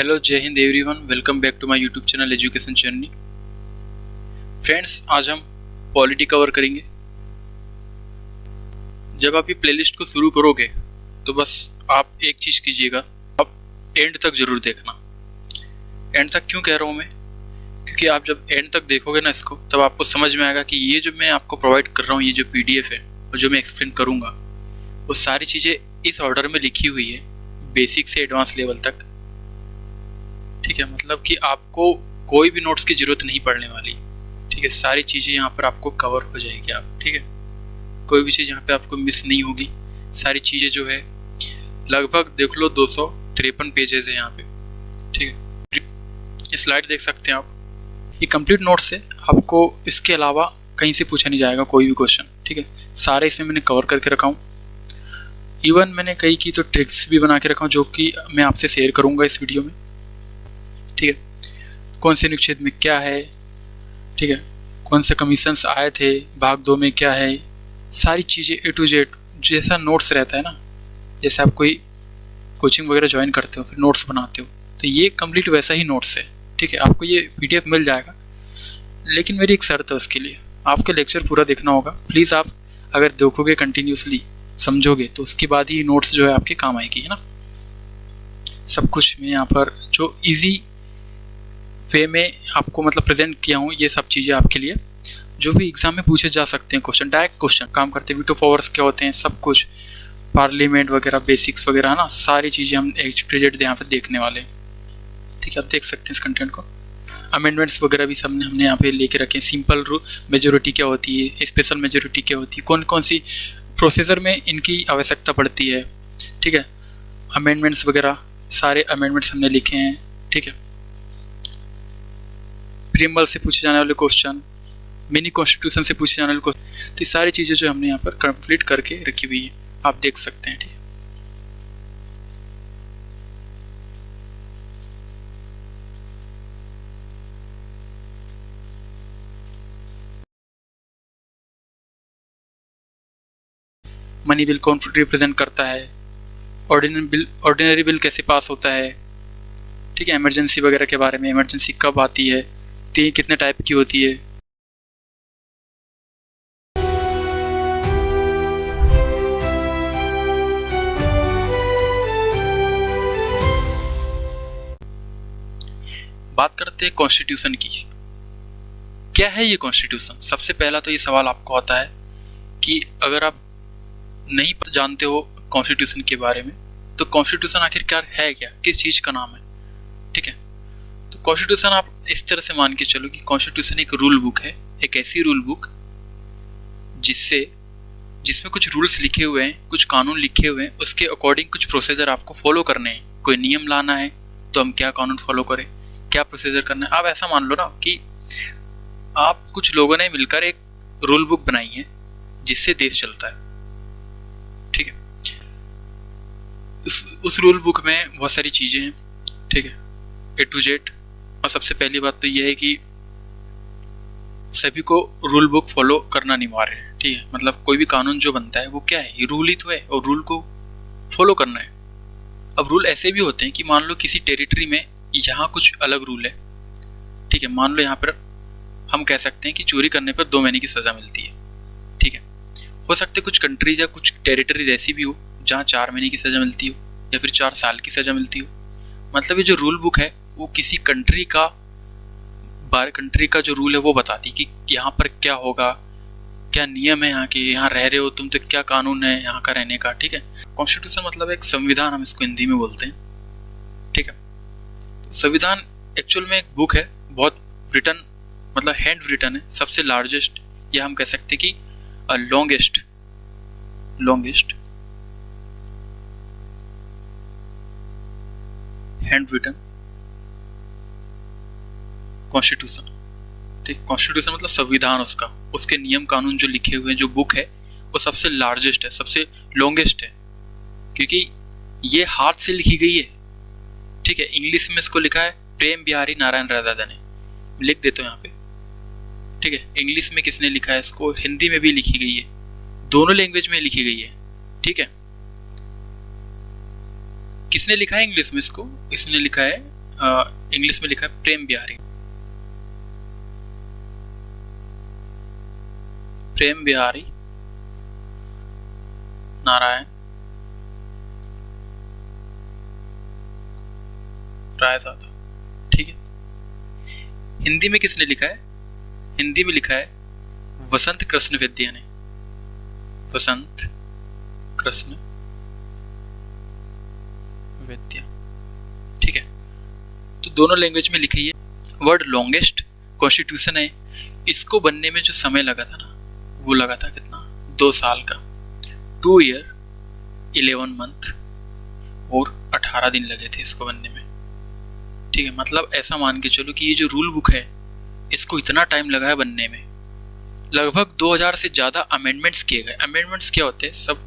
Hello, Jai Hind everyone. Welcome back to my YouTube channel education journey. Friends, आज हम polity cover करेंगे। जब आप ये प्लेलिस्ट को शुरू करोगे तो बस आप एक चीज़ कीजिएगा, आप एंड तक ज़रूर देखना। एंड तक क्यों कह रहा हूँ मैं? क्योंकि आप जब एंड तक देखोगे ना इसको, तब आपको समझ में आएगा कि ये जो मैं आपको प्रोवाइड कर रहा हूँ, ये जो PDF है और जो मैं एक्सप्लेन करूँगा, वो सारी चीज़ें इस ऑर्डर में लिखी हुई है, बेसिक से एडवांस लेवल तक। ठीक है, मतलब कि आपको कोई भी नोट्स की ज़रूरत नहीं पड़ने वाली। ठीक है, सारी चीज़ें यहाँ पर आपको कवर हो जाएगी। आप ठीक है, कोई भी चीज़ यहाँ पे आपको मिस नहीं होगी। सारी चीज़ें जो है लगभग देख लो 253 पेजेस है यहाँ पे। ठीक है, ये स्लाइड देख सकते हैं आप। ये कंप्लीट नोट्स है, आपको इसके अलावा कहीं से पूछा नहीं जाएगा कोई भी क्वेश्चन। ठीक है, सारे इसमें मैंने कवर करके रखा हूँ। इवन मैंने कई की तो ट्रिक्स भी बना के रखा हूँ, जो कि मैं आपसे शेयर करूँगा इस वीडियो में। ठीक है, कौन से अनुच्छेद में क्या है, ठीक है, कौन से कमीशंस आए थे, भाग 2 में क्या है, सारी चीज़ें A to Z। जैसा नोट्स रहता है ना, जैसे आप कोई कोचिंग वगैरह ज्वाइन करते हो फिर नोट्स बनाते हो, तो ये कंप्लीट वैसा ही नोट्स है। ठीक है, आपको ये PDF मिल जाएगा, लेकिन मेरी एक शर्त है उसके लिए, आपके लेक्चर पूरा देखना होगा। प्लीज़ आप अगर देखोगे कंटिन्यूसली, समझोगे, तो उसके बाद ही नोट्स जो है आपके काम आएगी, है ना। सब कुछ मैं यहाँ पर जो ईजी वे में आपको मतलब प्रेजेंट किया हूँ, ये सब चीज़ें आपके लिए जो भी एग्जाम में पूछे जा सकते हैं क्वेश्चन, डायरेक्ट क्वेश्चन काम करते हैं। वीटो पावर्स क्या होते हैं, सब कुछ, पार्लियामेंट वगैरह, बेसिक्स वगैरह ना, सारी चीज़ें हम प्रेजेंट यहाँ पे देखने वाले हैं। ठीक है, आप देख सकते हैं इस कंटेंट को। अमेंडमेंट्स वगैरह भी सब हमने यहाँ पे लेके रखे हैं। सिंपल मेजोरिटी क्या होती है, स्पेशल मेजोरिटी क्या होती है, कौन कौन सी प्रोसीजर में इनकी आवश्यकता पड़ती है। ठीक है, अमेंडमेंट्स वगैरह, सारे अमेंडमेंट्स हमने लिखे हैं। ठीक है, प्रीएम्बल से पूछे जाने वाले क्वेश्चन, मिनी कॉन्स्टिट्यूशन से पूछे जाने वाले क्वेश्चन, तो ये सारी चीज़ें जो हमने यहाँ पर कंप्लीट करके रखी हुई है, आप देख सकते हैं। ठीक है, मनी बिल कौन रिप्रेजेंट करता है, ऑर्डिनरी बिल कैसे पास होता है। ठीक है, इमरजेंसी वगैरह के बारे में, इमरजेंसी कब आती है, तो ये कितने टाइप की होती है। बात करते हैं कॉन्स्टिट्यूशन की। क्या है ये कॉन्स्टिट्यूशन? सबसे पहला तो ये सवाल आपको आता है कि अगर आप नहीं जानते हो कॉन्स्टिट्यूशन के बारे में, तो कॉन्स्टिट्यूशन आखिरकार है क्या, किस चीज़ का नाम है। ठीक है, तो कॉन्स्टिट्यूशन आप इस तरह से मान के चलो कि कॉन्स्टिट्यूशन एक रूल बुक है, एक ऐसी रूल बुक जिसमें कुछ रूल्स लिखे हुए हैं, कुछ कानून लिखे हुए हैं, उसके अकॉर्डिंग कुछ प्रोसीजर आपको फॉलो करने हैं। कोई नियम लाना है तो हम क्या कानून फॉलो करें, क्या प्रोसीजर करना है। आप ऐसा मान लो ना कि आप कुछ लोगों ने मिलकर एक रूल बुक बनाई है जिससे देश चलता है। ठीक है, उस रूल बुक में बहुत सारी चीज़ें हैं। ठीक है, A to Z। और सबसे पहली बात तो यह है कि सभी को रूल बुक फॉलो करना अनिवार्य है। ठीक है, मतलब कोई भी कानून जो बनता है वो क्या है, ये रूल ही तो है, और रूल को फॉलो करना है। अब रूल ऐसे भी होते हैं कि मान लो किसी टेरिटरी में यहाँ कुछ अलग रूल है। ठीक है, मान लो यहाँ पर हम कह सकते हैं कि चोरी करने पर 2 महीने की सज़ा मिलती है। ठीक है, हो सकते हैं कुछ कंट्रीज या कुछ टेरिटरीज ऐसी भी हो जहाँ 4 महीने की सज़ा मिलती हो, या फिर 4 साल की सज़ा मिलती हो। मतलब ये जो रूल बुक है वो किसी कंट्री का जो रूल है वो बताती है कि यहाँ पर क्या होगा, क्या नियम है यहाँ के, यहाँ रह रहे हो तुम तो क्या कानून है यहाँ का रहने का। ठीक है, कॉन्स्टिट्यूशन मतलब एक संविधान, हम इसको हिंदी में बोलते हैं। ठीक है, तो संविधान एक्चुअल में एक बुक है, बहुत रिटन मतलब हैंड रिटन है, सबसे लार्जेस्ट, या हम कह सकते हैं कि लॉन्गेस्ट हैंड रिटन कॉन्स्टिट्यूशन। ठीक, कॉन्स्टिट्यूशन मतलब संविधान, उसके नियम कानून जो लिखे हुए हैं, जो बुक है वो सबसे लार्जेस्ट है, सबसे लॉन्गेस्ट है, क्योंकि ये हाथ से लिखी गई है। ठीक है, इंग्लिश में इसको लिखा है प्रेम बिहारी नारायण राधा ने, लिख देता हूँ यहाँ पे। ठीक है, इंग्लिश में किसने लिखा है इसको, हिंदी में भी लिखी गई है, दोनों लैंग्वेज में लिखी गई है। ठीक है, किसने लिखा है इंग्लिश में इसको, इसने लिखा है इंग्लिश में लिखा है प्रेम बिहारी। प्रेम बिहारी नारायण रायजादा। ठीक है। हिंदी में किसने लिखा है? हिंदी में लिखा है वसंत कृष्ण विद्या ने। वसंत कृष्ण विद्या। ठीक है। तो दोनों लैंग्वेज में लिखी है। वर्ड लॉन्गेस्ट कॉन्स्टिट्यूशन है। इसको बनने में जो समय लगा था ना, वो लगा था कितना? 2 साल का। 2 ईयर 11 मंथ और 18 दिन लगे थे इसको बनने में। ठीक है। मतलब ऐसा मान के चलो कि ये जो रूल बुक है इसको इतना टाइम लगा है बनने में। लगभग 2000 से ज़्यादा अमेंडमेंट्स किए गए। अमेंडमेंट्स क्या होते हैं सब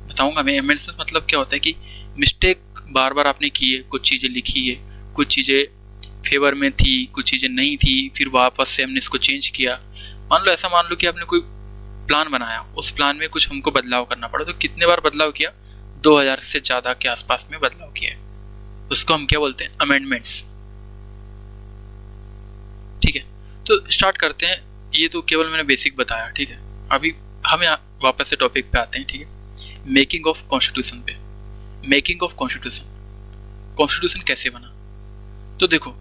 बताऊंगा मैं। अमेंडमेंट्स मतलब क्या होता है कि मिस्टेक बार बार आपने की है, कुछ चीज़ें लिखी है, कुछ चीज़ें फेवर में थी, कुछ चीज़ें नहीं थी, फिर वापस से हमने इसको चेंज किया। मान लो कि आपने कोई प्लान बनाया, उस प्लान में कुछ हमको बदलाव करना पड़ा, तो कितने बार बदलाव किया? 2000 से ज़्यादा के आसपास में बदलाव किया है। उसको हम क्या बोलते हैं? अमेंडमेंट्स। ठीक है। तो स्टार्ट करते हैं। ये तो केवल मैंने बेसिक बताया। ठीक है। अभी हम यहाँ वापस से टॉपिक पे आते हैं। ठीक है। मेकिंग ऑफ कॉन्स्टिट्यूशन पे। मेकिंग ऑफ कॉन्स्टिट्यूशन, कॉन्स्टिट्यूशन कैसे बना? तो देखो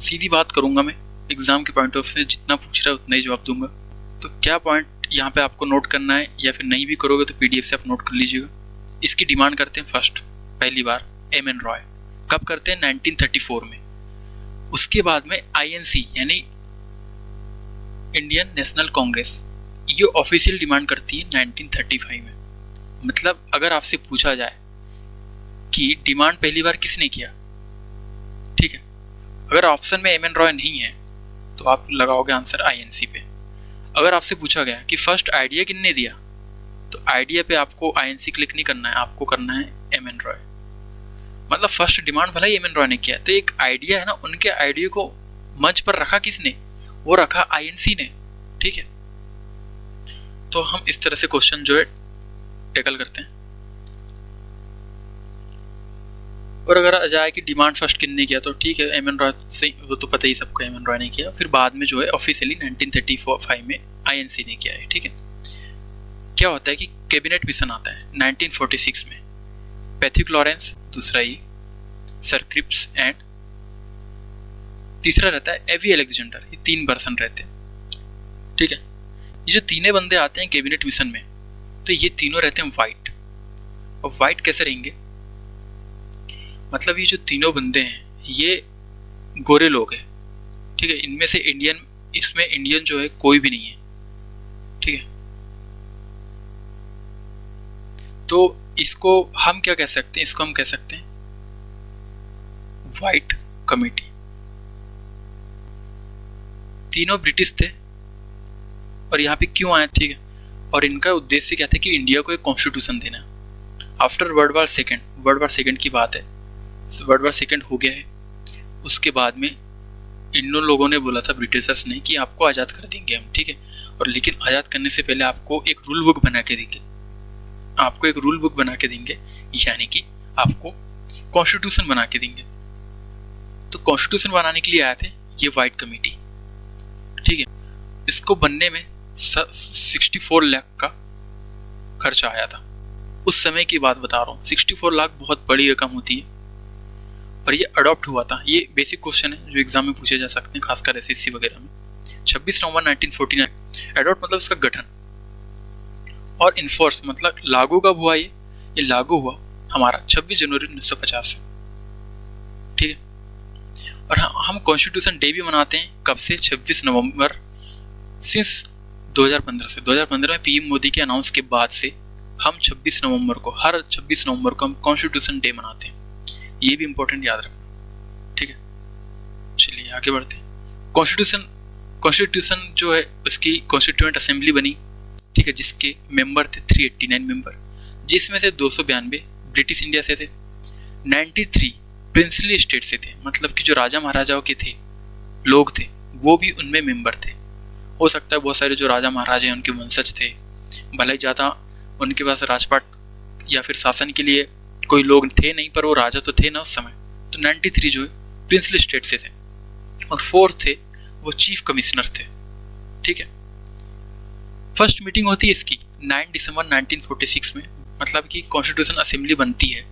सीधी बात करूंगा मैं, एग्जाम के पॉइंट ऑफ से जितना पूछ रहा है उतना ही जवाब दूंगा। तो क्या पॉइंट यहाँ पे आपको नोट करना है, या फिर नहीं भी करोगे तो पीडीएफ से आप नोट कर लीजिएगा। इसकी डिमांड करते हैं फर्स्ट, पहली बार एम.एन. रॉय। कब करते हैं? 1934 में। उसके बाद में आईएनसी यानी इंडियन नेशनल कांग्रेस, ये ऑफिशियल डिमांड करती है 1935 में। मतलब अगर आपसे पूछा जाए कि डिमांड पहली बार किसने किया, ठीक है, अगर ऑप्शन में एम.एन. रॉय नहीं है तो आप लगाओगे आंसर आईएनसी पे। अगर आपसे पूछा गया कि फर्स्ट आइडिया किसने दिया, तो आइडिया पे आपको आईएनसी क्लिक नहीं करना है, आपको करना है एम.एन. रॉय। मतलब फर्स्ट डिमांड भला ही एम.एन. रॉय ने किया, तो एक आइडिया है ना, उनके आइडिया को मंच पर रखा किसने? वो रखा आईएनसी ने। ठीक है। तो हम इस तरह से क्वेश्चन जो है टैकल करते हैं। और अगर आ जाए कि डिमांड फर्स्ट किसने किया, तो ठीक है एम.एन. रॉय से, वो तो पता ही सबको एम.एन. रॉय ने किया। फिर बाद में जो है ऑफिशियली 1935 में आईएनसी ने किया है। ठीक है। क्या होता है कि कैबिनेट मिशन आता है 1946 में। पैथिक लॉरेंस, दूसरा ये सर क्रिप्स एंड तीसरा रहता है एवी अलेक्जेंडर। ये 3 पर्सन रहते हैं। ठीक है। ये जो तीनों बंदे आते हैं कैबिनेट मिशन में, तो ये तीनों रहते हैं वाइट। और वाइट कैसे रहेंगे? मतलब ये जो तीनों बंदे हैं ये गोरे लोग हैं। ठीक है। इनमें से इसमें इंडियन जो है कोई भी नहीं है। ठीक है। तो इसको हम क्या कह सकते हैं? इसको हम कह सकते हैं व्हाइट कमेटी। तीनों ब्रिटिश थे और यहाँ पे क्यों आए? ठीक है। और इनका उद्देश्य क्या था कि इंडिया को एक कॉन्स्टिट्यूशन देना। आफ्टर वर्ल्ड वार सेकेंड की बात है, वर्ल्ड वार सेकेंड हो गया है। उसके बाद में इन लोगों ने बोला था, ब्रिटिशर्स ने, कि आपको आज़ाद कर देंगे हम। ठीक है। और लेकिन आज़ाद करने से पहले आपको एक रूल बुक बना के देंगे। आपको एक रूल बुक बना के देंगे, यानी कि आपको कॉन्स्टिट्यूशन बना के देंगे। तो कॉन्स्टिट्यूशन बनाने के लिए आए थे ये व्हाइट कमेटी। ठीक है। इसको बनने में 64 लाख का खर्चा आया था। उस समय की बात बता रहा हूँ। 64 लाख बहुत बड़ी रकम होती है। और ये अडॉप्ट हुआ था। ये बेसिक क्वेश्चन है जो एग्जाम में पूछे जा सकते हैं, खासकर एसएससी वगैरह में। 26 नवंबर 1949। एडॉप्ट मतलब इसका गठन, और इन्फोर्स मतलब लागू कब हुआ? ये लागू हुआ हमारा 26 जनवरी 1950 से। ठीक है। और हम कॉन्स्टिट्यूशन डे भी मनाते हैं कब से? 26 नवंबर सिंस 2015 से। 2015 में पीएम मोदी के अनाउंस के बाद से हम 26 नवंबर को, हर 26 नवंबर को हम कॉन्स्टिट्यूशन डे मनाते हैं। ये भी इंपॉर्टेंट याद रखना। ठीक है। चलिए आगे बढ़ते हैं। कॉन्स्टिट्यूशन जो है उसकी कॉन्स्टिट्यूएंट असेंबली बनी। ठीक है। जिसके मेंबर थे 389 मेंबर, जिसमें से 292 ब्रिटिश इंडिया से थे, 93 प्रिंसली स्टेट से थे। मतलब कि जो राजा महाराजाओं के थे लोग थे वो भी उनमें मेंबर थे। हो सकता है बहुत सारे जो राजा महाराजा हैं उनके वंशज थे, भले ही ज़्यादा उनके पास राजपाट या फिर शासन के लिए कोई लोग थे नहीं, पर वो राजा तो थे ना उस समय। तो 93 जो है प्रिंसली स्टेट से थे, और 4th थे वो चीफ कमिश्नर थे। ठीक है, फर्स्ट मीटिंग होती है इसकी 9 दिसंबर 1946 में, मतलब कि कॉन्स्टिट्यूशन असेंबली बनती है,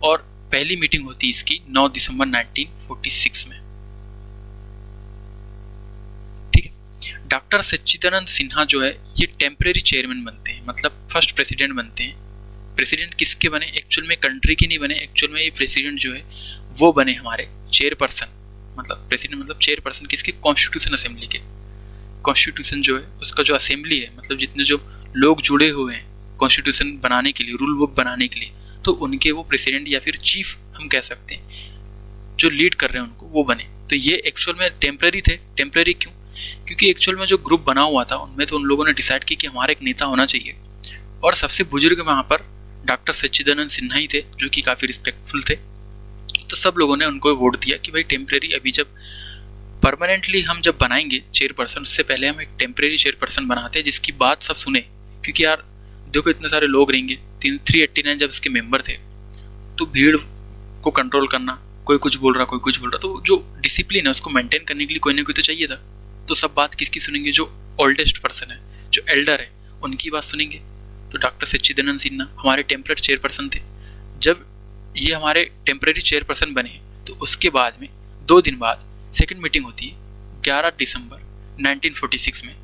और पहली मीटिंग होती है इसकी 9 दिसंबर 1946 में। ठीक है, डॉक्टर सच्चिदानंद सिन्हा जो है ये टेम्परेरी चेयरमैन बनते हैं, मतलब फर्स्ट प्रेसिडेंट बनते हैं। प्रेसिडेंट किसके बने? एक्चुअल में कंट्री के नहीं बने, एक्चुअल में ये प्रेसिडेंट जो है वो बने हमारे चेयरपर्सन, मतलब प्रेसिडेंट मतलब चेयरपर्सन किसके? कॉन्स्टिट्यूशन असेंबली के। कॉन्स्टिट्यूशन जो है उसका जो असेंबली है, मतलब जितने जो लोग जुड़े हुए हैं कॉन्स्टिट्यूशन बनाने के लिए, रूल बुक बनाने के लिए, तो उनके वो प्रेसिडेंट या फिर चीफ हम कह सकते हैं, जो लीड कर रहे हैं उनको वो बने। तो ये एक्चुअल में टेम्परेरी थे। टेम्परेरी क्यों? क्योंकि एक्चुअल में जो ग्रुप बना हुआ था उनमें तो उन लोगों ने डिसाइड किया कि हमारा एक नेता होना चाहिए, और सबसे बुजुर्ग वहाँ पर डॉक्टर सच्चिदानंद सिन्हा ही थे, जो कि काफ़ी रिस्पेक्टफुल थे। तो सब लोगों ने उनको वोट दिया कि भाई टेम्परेरी, अभी जब परमानेंटली हम जब बनाएंगे चेयरपर्सन, उससे पहले हम एक टेम्परेरी चेयरपर्सन बनाते हैं जिसकी बात सब सुने। क्योंकि यार देखो इतने सारे लोग रहेंगे, 389 जब इसके मेंबर थे, तो भीड़ को कंट्रोल करना, कोई कुछ बोल रहा कोई कुछ बोल रहा, तो जो डिसिप्लिन है उसको मेंटेन करने के लिए कोई ना कोई तो चाहिए था। तो सब बात किसकी सुनेंगे? जो ओल्डेस्ट पर्सन है, जो एल्डर है, उनकी बात सुनेंगे। तो डॉक्टर सच्चिदानंद सिन्हा हमारे टेम्परेरी चेयरपर्सन थे। जब ये हमारे टेम्परेरी चेयरपर्सन बने तो उसके बाद में 2 दिन बाद सेकंड मीटिंग होती है 11 दिसंबर 1946 में।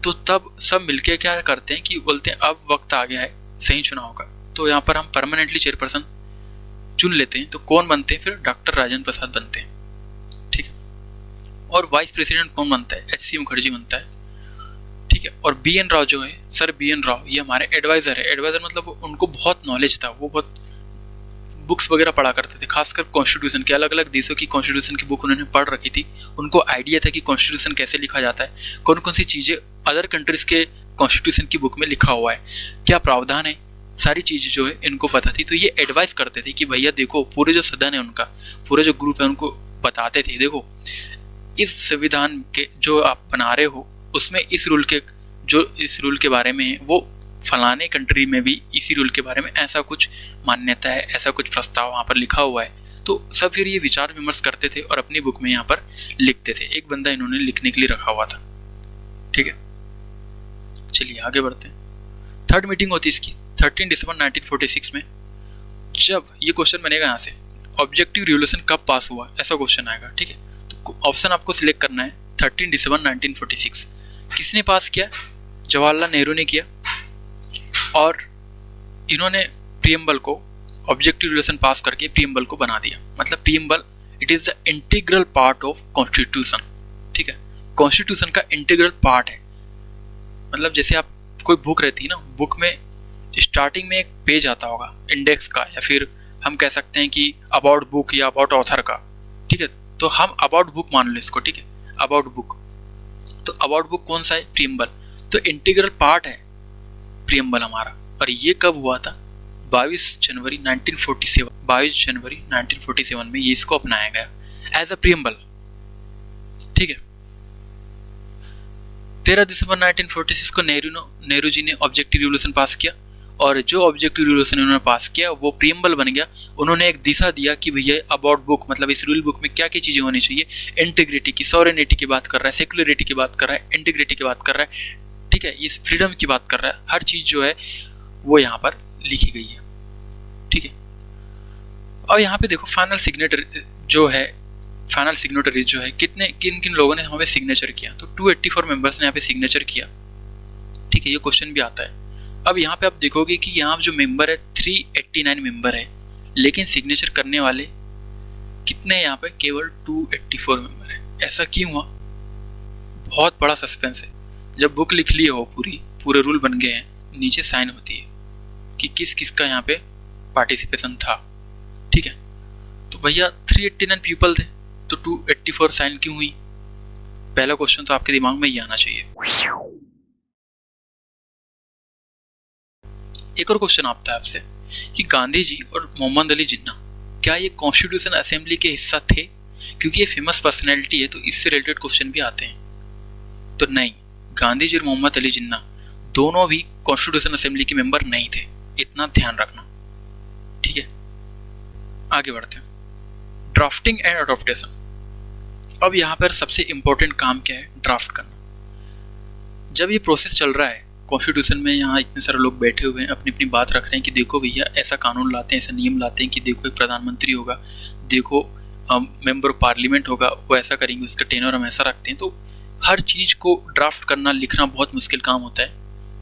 तो तब सब मिलके क्या करते हैं कि बोलते हैं अब वक्त आ गया है सही चुनाव का, तो यहाँ पर हम परमानेंटली चेयरपर्सन चुन लेते हैं। तो कौन बनते हैं? फिर डॉक्टर राजेंद्र प्रसाद बनते हैं। ठीक है, और वाइस प्रेसिडेंट कौन बनता है? एच सी मुखर्जी बनता है। ठीक है, और बी एन राव जो है, सर बी एन राव, ये हमारे एडवाइजर है। एडवाइजर मतलब उनको बहुत नॉलेज था, वो बहुत बुक्स वगैरह पढ़ा करते थे, खासकर कॉन्स्टिट्यूशन के, अलग अलग देशों की कॉन्स्टिट्यूशन की बुक उन्होंने पढ़ रखी थी। उनको आइडिया था कि कॉन्स्टिट्यूशन कैसे लिखा जाता है, कौन कौन सी चीज़ें अदर कंट्रीज के कॉन्स्टिट्यूशन की बुक में लिखा हुआ है, क्या प्रावधान है, सारी चीज़ें जो है इनको पता थी। तो ये एडवाइस करते थे कि भैया देखो, पूरे जो सदन है उनका, पूरे जो ग्रुप है उनको बताते थे, देखो इस संविधान के जो आप बना रहे हो उसमें इस रूल के बारे में है, वो फलाने कंट्री में भी इसी रूल के बारे में ऐसा कुछ मान्यता है, ऐसा कुछ प्रस्ताव वहाँ पर लिखा हुआ है। तो सब फिर ये विचार विमर्श करते थे और अपनी बुक में यहाँ पर लिखते थे। एक बंदा इन्होंने लिखने के लिए रखा हुआ था। ठीक है, चलिए आगे बढ़ते हैं। थर्ड मीटिंग होती है इसकी 13 दिसंबर 1946 में। जब ये क्वेश्चन बनेगा यहाँ से, ऑब्जेक्टिव रिवोल्यूशन कब पास हुआ, ऐसा क्वेश्चन आएगा। ठीक है, तो ऑप्शन आपको सिलेक्ट करना है 13 दिसंबर 1946। किसने पास किया? जवाहरलाल नेहरू ने किया, और इन्होंने प्रीएम्बल को, ऑब्जेक्टिव रिवोल्यूशन पास करके प्रीएम्बल को बना दिया। मतलब preamble it is the integral part of constitution. ठीक है, कॉन्स्टिट्यूशन का इंटीग्रल पार्ट है। मतलब जैसे आप कोई बुक रहती है ना, बुक में स्टार्टिंग में एक पेज आता होगा इंडेक्स का, या फिर हम कह सकते हैं कि अबाउट बुक या अबाउट ऑथर का। ठीक है, तो हम अबाउट बुक मान लो इसको। ठीक है, अबाउट बुक, तो अबाउट बुक कौन सा है? प्रीएम्बल। तो इंटीग्रल पार्ट है प्रीएम्बल हमारा। और ये कब हुआ था? 22 जनवरी 1947 में ये इसको अपनाया गया एज अ प्रीएम्बल। ठीक है, 13 दिसंबर 1946 को नेहरू जी ने ऑब्जेक्टिव रिवोल्यूशन पास किया, और जो ऑब्जेक्टिव रिवोल्यूशन उन्होंने पास किया वो प्रीएम्बल बन गया। उन्होंने एक दिशा दिया कि भैया अबाउट बुक मतलब इस रूल बुक में क्या क्या चीज़ें होनी चाहिए। इंटीग्रिटी की, सॉवरेनिटी की बात कर रहा है, सेक्युलरिटी की बात कर रहा है, इंटीग्रिटी की बात कर रहा है। ठीक है, ये फ्रीडम की बात कर रहा है। हर चीज़ जो है वो यहाँ पर लिखी गई है। ठीक है, और यहाँ पे देखो फाइनल सिग्नेटरी जो है, फाइनल सिग्नेटरीज जो है, किन किन लोगों ने यहाँ पे सिग्नेचर किया? तो 284 मेंबर्स ने यहाँ पे सिग्नेचर किया। ठीक है, ये क्वेश्चन भी आता है। अब यहाँ पे आप देखोगे कि यहाँ जो मेंबर है 389 मेंबर है, लेकिन सिग्नेचर करने वाले कितने हैं यहाँ पे? केवल 284 मेंबर है। ऐसा क्यों हुआ? बहुत बड़ा सस्पेंस है। जब बुक लिख ली हो, पूरे रूल बन गए हैं, नीचे साइन होती है कि किस किस का यहाँ पे पार्टिसिपेशन था। ठीक है, तो भैया 389 पीपल थे, तो 284 साइन क्यों हुई? पहला क्वेश्चन तो आपके दिमाग में ये आना चाहिए। एक और क्वेश्चन आता है आपसे कि गांधी जी और मोहम्मद अली जिन्ना क्या ये कॉन्स्टिट्यूशन असेंबली के हिस्सा थे? क्योंकि ये फेमस पर्सनैलिटी है तो इससे रिलेटेड क्वेश्चन भी आते हैं। तो नहीं, गांधी जी और मोहम्मद अली जिन्ना दोनों भी कॉन्स्टिट्यूशन असेंबली के मेंबर नहीं थे, इतना ध्यान रखना। ठीक है, आगे बढ़ते हैं। Drafting and adaptation. अब यहाँ पर सबसे इम्पोर्टेंट काम क्या है? ड्राफ्ट करना। जब ये प्रोसेस चल रहा है कॉन्स्टिट्यूशन में, यहाँ इतने सारे लोग बैठे हुए हैं, अपनी अपनी बात रख रहे हैं कि देखो भैया ऐसा कानून लाते हैं, ऐसा नियम लाते हैं कि देखो एक प्रधानमंत्री होगा, देखो मेंबर ऑफ पार्लियामेंट होगा, वो ऐसा करेंगे, उसका टेनर हम ऐसा रखते हैं। तो हर चीज़ को ड्राफ्ट करना, लिखना बहुत मुश्किल काम होता है।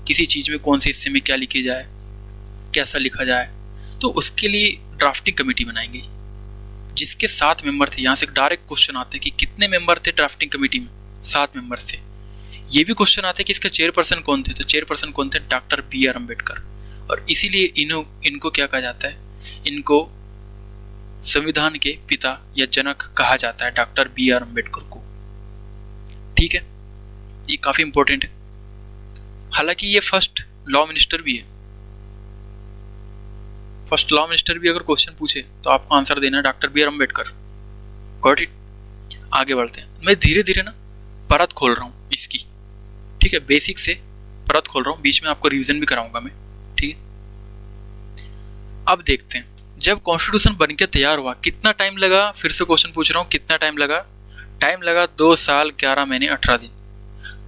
किसी चीज़ में कौन से हिस्से में क्या लिखे जाए, कैसा लिखा जाए, तो उसके लिए ड्राफ्टिंग कमेटी बनाएंगे जिसके 7 मेंबर थे। यहाँ से डायरेक्ट क्वेश्चन आते हैं कि कितने मेंबर थे ड्राफ्टिंग कमेटी में? 7 मेंबर थे। ये भी क्वेश्चन आते हैं कि इसका चेयरपर्सन कौन थे? तो चेयरपर्सन कौन थे? Doctor BR Ambedkar. और इसीलिए इनको क्या कहा जाता है? इनको संविधान के पिता या जनक कहा जाता है, डॉक्टर BR अम्बेडकर को। ठीक है, ये काफी इंपॉर्टेंट है। हालांकि ये फर्स्ट लॉ मिनिस्टर भी है। फर्स्ट लॉ मिनिस्टर भी अगर क्वेश्चन पूछे तो आपको आंसर देना है doctor BR Ambedkar. Got it? आगे बढ़ते हैं। मैं धीरे धीरे ना परत खोल रहा हूँ इसकी, ठीक है, बेसिक से परत खोल रहा हूँ, बीच में आपको रिवीजन भी कराऊंगा मैं। ठीक है, अब देखते हैं जब कॉन्स्टिट्यूशन बनके तैयार हुआ कितना टाइम लगा? फिर से क्वेश्चन पूछ रहा हूँ, कितना टाइम लगा? टाइम लगा 2 साल 11 महीने 18 दिन।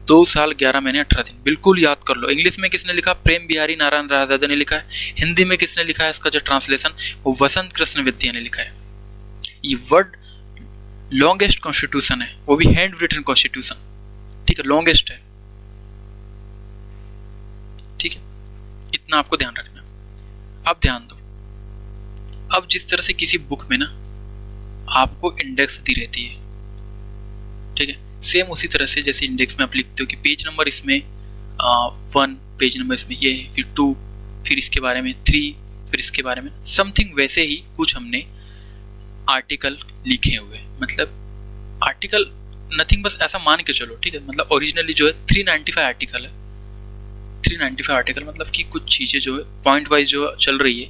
2 साल 11 महीने 18 दिन, बिल्कुल याद कर लो। इंग्लिश में किसने लिखा? प्रेम बिहारी नारायण रायजादा ने लिखा है। हिंदी में किसने लिखा है? इसका जो ट्रांसलेशन वो वसंत कृष्ण विद्या ने लिखा है। ये वर्ड लॉन्गेस्ट कॉन्स्टिट्यूशन है, वो भी हैंड रिटन कॉन्स्टिट्यूशन। ठीक है, लॉन्गेस्ट है। ठीक है, इतना आपको ध्यान रखना। अब ध्यान दो, अब जिस तरह से किसी बुक में ना आपको इंडेक्स दी रहती है, ठीक है, सेम उसी तरह से जैसे इंडेक्स में आप लिखते हो कि पेज नंबर इसमें 1, पेज नंबर इसमें ये, फिर 2, फिर इसके बारे में 3, फिर इसके बारे में समथिंग, वैसे ही कुछ हमने आर्टिकल लिखे हुए। मतलब आर्टिकल नथिंग, बस ऐसा मान के चलो। ठीक है, मतलब ओरिजिनली जो है 395 आर्टिकल है। 395 आर्टिकल मतलब कि कुछ चीज़ें जो है पॉइंट वाइज जो चल रही है,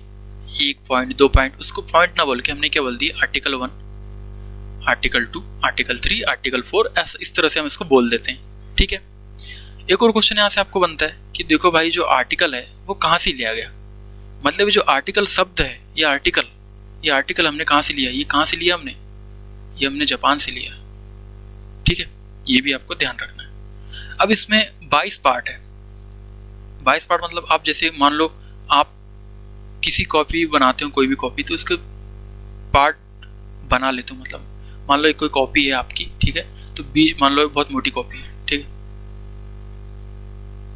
1 पॉइंट 2 पॉइंट, उसको पॉइंट ना बोल के हमने क्या बोल दिया? आर्टिकल 1, आर्टिकल 2, आर्टिकल 3, आर्टिकल 4, ऐसा इस तरह से हम इसको बोल देते हैं। ठीक है, एक और क्वेश्चन यहाँ से आपको बनता है कि देखो भाई जो आर्टिकल है वो कहाँ से लिया गया? मतलब जो आर्टिकल शब्द है, ये आर्टिकल हमने कहाँ से लिया? ये कहाँ से लिया हमने? ये हमने जापान से लिया। ठीक है, ये भी आपको ध्यान रखना है। अब इसमें 22 पार्ट है। 22 पार्ट मतलब आप जैसे मान लो आप किसी कॉपी बनाते हो, कोई भी कॉपी, तो उसके पार्ट बना लेते हो। मतलब मान लो एक कोई कॉपी है आपकी, ठीक है, तो बीच मान लो बहुत मोटी कॉपी है, ठीक है,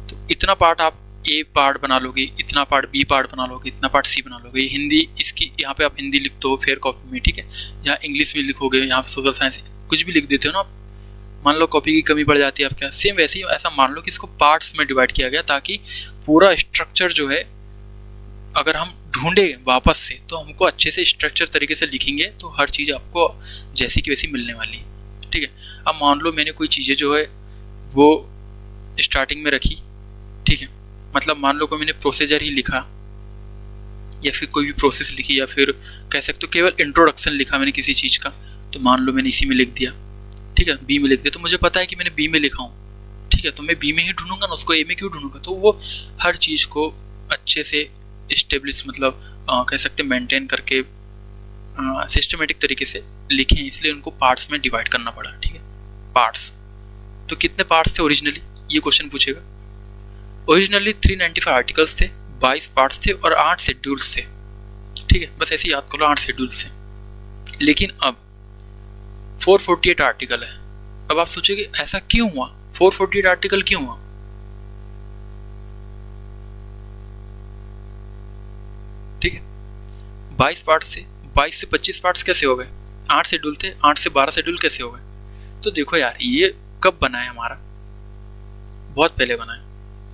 तो इतना पार्ट आप A पार्ट बना लोगे, इतना पार्ट B पार्ट बना लोगे, इतना पार्ट C बना लोगे। हिंदी इसकी यहाँ पे आप हिंदी लिखते हो फेयर कॉपी में, ठीक है, यहाँ इंग्लिश में लिखोगे, यहाँ पे सोशल साइंस कुछ भी लिख देते हो ना आप। मान लो कॉपी की कमी पड़ जाती है आपका, सेम वैसे ही ऐसा मान लो कि इसको पार्ट्स में डिवाइड किया गया ताकि पूरा स्ट्रक्चर जो है अगर हम ढूंढे वापस से तो हमको अच्छे से स्ट्रक्चर तरीके से लिखेंगे तो हर चीज़ आपको जैसी की वैसी मिलने वाली है। ठीक है, अब मान लो मैंने कोई चीज़ें जो है वो स्टार्टिंग में रखी, ठीक है, मतलब मान लो कोई मैंने प्रोसीजर ही लिखा या फिर कोई भी प्रोसेस लिखी या फिर कह सकते हो केवल इंट्रोडक्शन लिखा मैंने किसी चीज़ का, तो मान लो मैंने इसी में लिख दिया, ठीक है, बी में लिख दिया, तो मुझे पता है कि मैंने बी में लिखा हूँ, ठीक है, तो मैं बी में ही ढूंढूंगा ना, उसको ए में क्यों ढूंढूंगा? तो वो हर चीज़ को अच्छे से इस्टेब्लिश मतलब कह सकते मेंटेन करके सिस्टमेटिक तरीके से लिखे हैं, इसलिए उनको पार्ट्स में डिवाइड करना पड़ा। ठीक है, पार्ट्स। तो कितने पार्ट्स थे ओरिजिनली, ये क्वेश्चन पूछेगा। ओरिजिनली 395 आर्टिकल्स थे, 22 पार्ट्स थे और 8 शेड्यूल्स थे। ठीक है, बस ऐसे याद करो 8 शेड्यूल्स थे। लेकिन अब 448 आर्टिकल है। अब आप सोचेंगे ऐसा क्यों हुआ, 448 आर्टिकल क्यों हुआ? ठीक है, 22 पार्ट से 22 से 25 पार्ट्स कैसे हो गए? 8 शेड्यूल थे, 8 से 12 शेड्यूल कैसे हो गए? तो देखो यार, ये कब बना है हमारा? बहुत पहले बना है।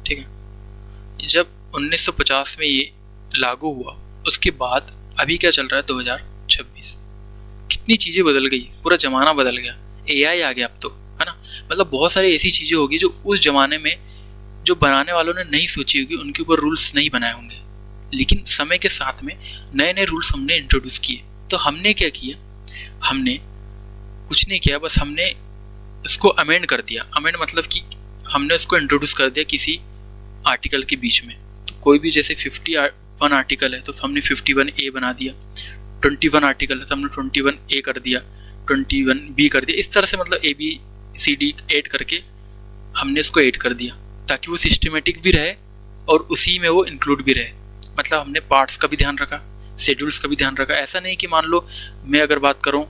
ठीक है, जब 1950 में ये लागू हुआ, उसके बाद अभी क्या चल रहा है 2026, कितनी चीज़ें बदल गई, पूरा ज़माना बदल गया, AI आ गया अब तो, है ना। मतलब बहुत सारी ऐसी चीज़ें होगी जो उस ज़माने में जो बनाने वालों ने नहीं सोची होगी, उनके ऊपर रूल्स नहीं बनाए होंगे, लेकिन समय के साथ में नए नए रूल्स हमने इंट्रोड्यूस किए। तो हमने क्या किया? हमने कुछ नहीं किया, बस हमने उसको अमेंड कर दिया। अमेंड मतलब कि हमने उसको इंट्रोड्यूस कर दिया किसी आर्टिकल के बीच में। तो कोई भी जैसे 51 आर्टिकल है तो हमने 51A बना दिया, 21 आर्टिकल है तो हमने 21A कर दिया, 21B कर दिया, इस तरह से मतलब ABCD ऐड करके हमने इसको ऐड कर दिया ताकि वो सिस्टमेटिक भी रहे और उसी में वो इंक्लूड भी रहे। मतलब हमने पार्ट्स का भी ध्यान रखा, शेड्यूल्स का भी ध्यान रखा। ऐसा नहीं कि मान लो मैं अगर बात करूँ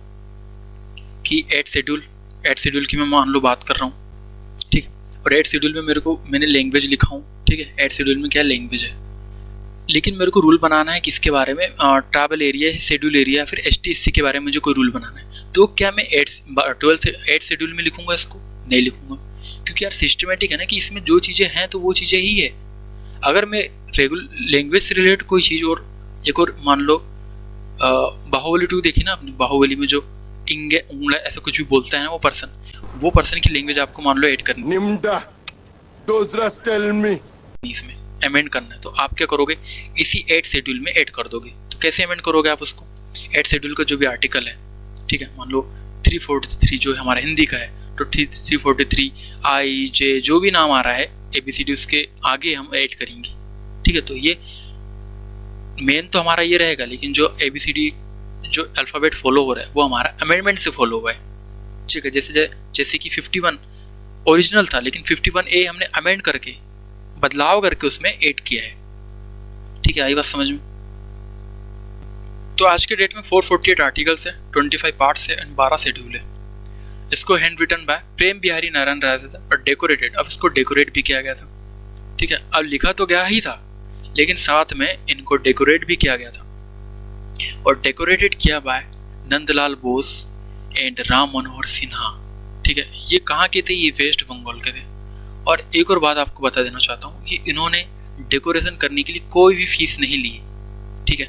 कि ऐड शेड्यूल की मैं मान लो बात कर रहा हूँ, ठीक है, और ऐड शेड्यूल में मैंने लैंग्वेज लिखा हूँ, ठीक है, ऐड शेड्यूल में क्या लैंग्वेज है, लेकिन मेरे को रूल बनाना है किसके बारे में, ट्रैवल एरिया, शेड्यूल एरिया, फिर HTSC के बारे में मुझे कोई रूल बनाना है। तो क्या मैं ऐड शेड्यूल में लिखूंगा इसको? नहीं लिखूंगा, क्योंकि यार सिस्टमेटिक है ना कि इसमें जो चीज़ें हैं तो वो चीज़ें ही है। अगर मैं लैंग्वेज से रिलेटेड कोई चीज़ और एक और मान लो बाहुबली 2 देखी ना आपने, बाहुबली में जो इंगे उंगला ऐसा कुछ भी बोलता है ना वो पर्सन की लैंग्वेज आपको मान लो ऐड करनी है, इसमें अमेंड करना है। तो आप क्या करोगे, इसी ऐड शेड्यूल में ऐड कर दोगे। तो कैसे अमेंड करोगे आप उसको? ऐड शेड्यूल का जो भी आर्टिकल है, ठीक है, मान लो 343 जो है हमारा हिंदी का है, तो 343 I J जो भी नाम आ रहा है ABCD उसके आगे हम ऐड करेंगे, ठीक है। तो ये मेन तो हमारा ये रहेगा, लेकिन जो ABCD जो अल्फ़ाबेट फॉलो हो रहा है वो हमारा अमेंडमेंट से फॉलो हुआ है, ठीक है। जैसे कि 51 ओरिजिनल था, लेकिन 51A हमने अमेंड करके बदलाव करके उसमें ऐड किया है, ठीक है। आई बात समझ में? तो आज के डेट में 448 आर्टिकल्स है, 25 पार्ट्स है एंड 12 शेड्यूल है। इसको हैंड रिटन बाय प्रेम बिहारी नारायण राय था और डेकोरेटेड, अब इसको डेकोरेट भी किया गया था, ठीक है। अब लिखा तो गया ही था, लेकिन साथ में इनको डेकोरेट भी किया गया था, और डेकोरेटेड किया बाय नंदलाल बोस एंड राम मनोहर सिन्हा, ठीक है। ये कहाँ के थे? ये वेस्ट बंगाल के थे। और एक और बात आपको बता देना चाहता हूँ कि इन्होंने डेकोरेशन करने के लिए कोई भी फीस नहीं ली, ठीक है।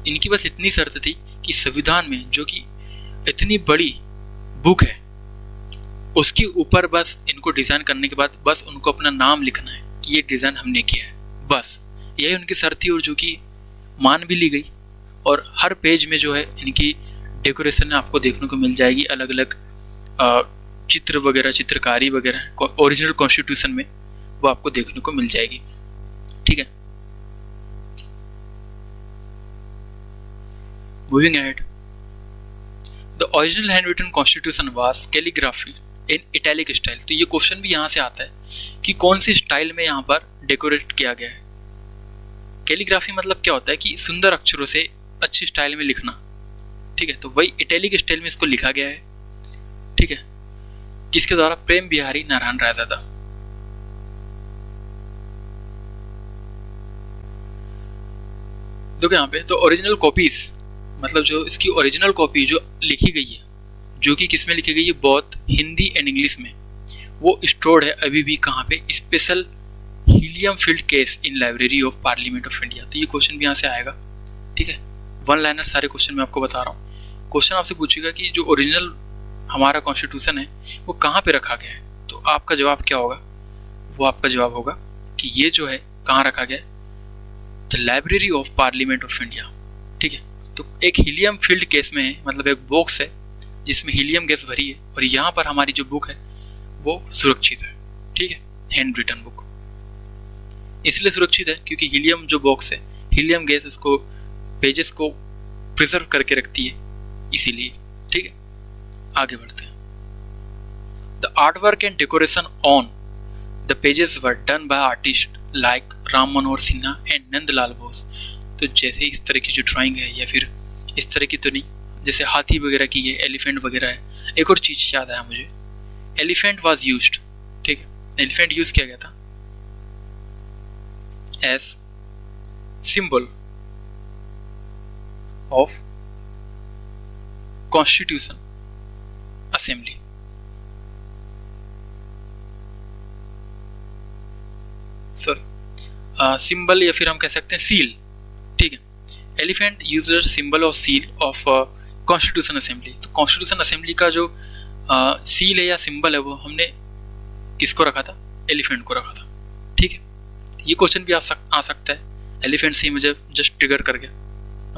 इनकी बस इतनी शर्त थी कि संविधान में जो कि इतनी बड़ी बुक है उसके ऊपर बस इनको डिज़ाइन करने के बाद बस उनको अपना नाम लिखना है कि ये डिज़ाइन हमने किया है, बस यही उनकी शर्त थी, और जो कि मान भी ली गई। और हर पेज में जो है इनकी डेकोरेशन आपको देखने को मिल जाएगी, अलग अलग चित्र वगैरह, चित्रकारी वगैरह ओरिजिनल कॉन्स्टिट्यूशन में वो आपको देखने को मिल जाएगी, ठीक है। Moving ahead, the original hand written constitution was calligraphy in italic style. तो ये क्वेश्चन भी यहाँ से आता है कि कौन सी स्टाइल में यहाँ पर डेकोरेट किया गया है। कैलीग्राफी मतलब क्या होता है कि सुंदर अक्षरों से अच्छी स्टाइल में लिखना, ठीक है। तो वही इटैलिक स्टाइल में इसको लिखा गया है, ठीक है, किसके द्वारा? प्रेम बिहारी नारायण राय दादा। देखो यहाँ पे तो ओरिजिनल कॉपीज मतलब जो इसकी ओरिजिनल कॉपी जो लिखी गई है, जो कि किस में लिखी गई है? बोथ हिंदी एंड इंग्लिश में, वो स्टोर्ड है अभी भी कहाँ पे? Special helium field case in library of parliament of India. तो ये क्वेश्चन भी यहाँ से आएगा, ठीक है। वन लाइनर सारे क्वेश्चन मैं आपको बता रहा हूँ। क्वेश्चन आपसे पूछेगा कि जो ओरिजिनल हमारा कॉन्स्टिट्यूशन है वो कहाँ पे रखा गया है, तो आपका जवाब क्या होगा? वो आपका जवाब होगा कि ये जो है कहाँ रखा गया है? The library of parliament of India, ठीक है। तो एक हीलियम फील्ड केस में है, मतलब एक बॉक्स है जिसमें हीलियम गैस भरी है, और यहाँ पर हमारी जो बुक है वो सुरक्षित है, ठीक है। हैंड रिटन बुक इसलिए सुरक्षित है क्योंकि हीलियम जो बॉक्स है, हीलियम गैस इसको पेजेस को प्रिजर्व करके रखती है, इसीलिए, ठीक है। आगे बढ़ते हैं। The art work and decoration on the pages were done by artist like Ram Manohar Sinha and Nandlal Bose. तो जैसे इस तरह की जो ड्राइंग है, या फिर इस तरह की तो नहीं, जैसे हाथी वगैरह की है, एलिफेंट वगैरह है। एक और चीज़ याद आया मुझे, एलिफेंट वाज यूज्ड, ठीक है, एलिफेंट यूज किया गया था as symbol of constitution assembly. Sorry, symbol या फिर हम कह सकते हैं सील, ठीक है। एलिफेंट यूजर symbol of seal of constitution assembly. तो कॉन्स्टिट्यूशन असेंबली का जो सील है या सिंबल है वो हमने किसको रखा था? एलिफेंट को रखा था, ठीक है। ये क्वेश्चन भी आ सकता है, एलिफेंट से मुझे जस्ट ट्रिगर कर गया।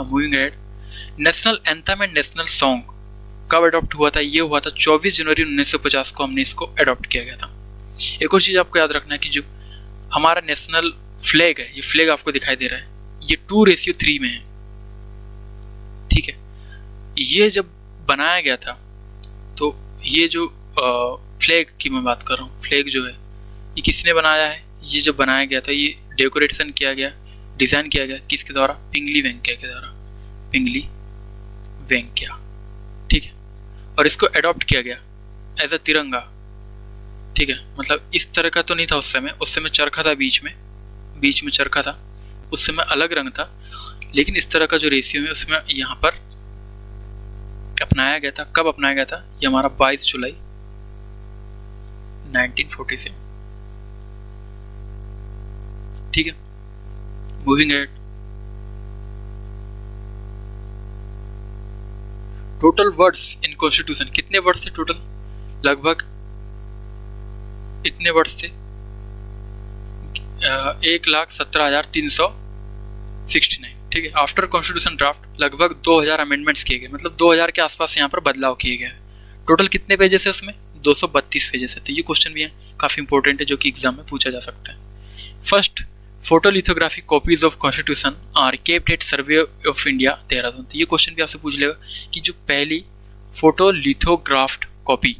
Moving ahead, national anthem and national song कब अडॉप्ट हुआ था? ये हुआ था 24 जनवरी 1950 को हमने इसको अडॉप्ट किया गया था। एक और चीज़ आपको याद रखना है कि जो हमारा नेशनल फ्लैग है, ये फ्लैग आपको दिखाई दे रहा है, ये 2:3 में है, ठीक है। ये जब बनाया गया था तो ये जो फ्लैग की मैं बात कर रहा हूँ, फ्लैग जो है ये किसने बनाया है? ये जब बनाया गया था ये डेकोरेशन किया गया, डिज़ाइन किया गया किसके द्वारा? पिंगली वेंकैया के द्वारा, पिंगली वेंकैया, ठीक है। और इसको अडॉप्ट किया गया एज अ तिरंगा, ठीक है। मतलब इस तरह का तो नहीं था उस समय चरखा था, बीच में चरखा था, उस समय अलग रंग था, लेकिन इस तरह का जो रेशियो है उसमें यहाँ पर अपनाया गया था। कब अपनाया गया था? ये हमारा 22 जुलाई 1947, ठीक है। Moving ahead, total words in constitution, कितने वर्ड्स थे टोटल? लगभग इतने वर्ड्स थे 1,17,369, ठीक है। आफ्टर कॉन्स्टिट्यूशन ड्राफ्ट लगभग 2000 अमेंडमेंट्स किए गए, मतलब 2000 के आसपास यहाँ पर बदलाव किए गए। टोटल कितने पेजेस है उसमें? 232 पेजेस है। तो ये क्वेश्चन भी है, काफ़ी इंपॉर्टेंट है, जो कि एग्जाम में पूछा जा सकता है। First photolithographic copies of constitution are kept at survey of India Dehradun. तो ये क्वेश्चन भी आपसे पूछ लेगा कि जो पहली फोटोलिथोग्राफ्ड कॉपी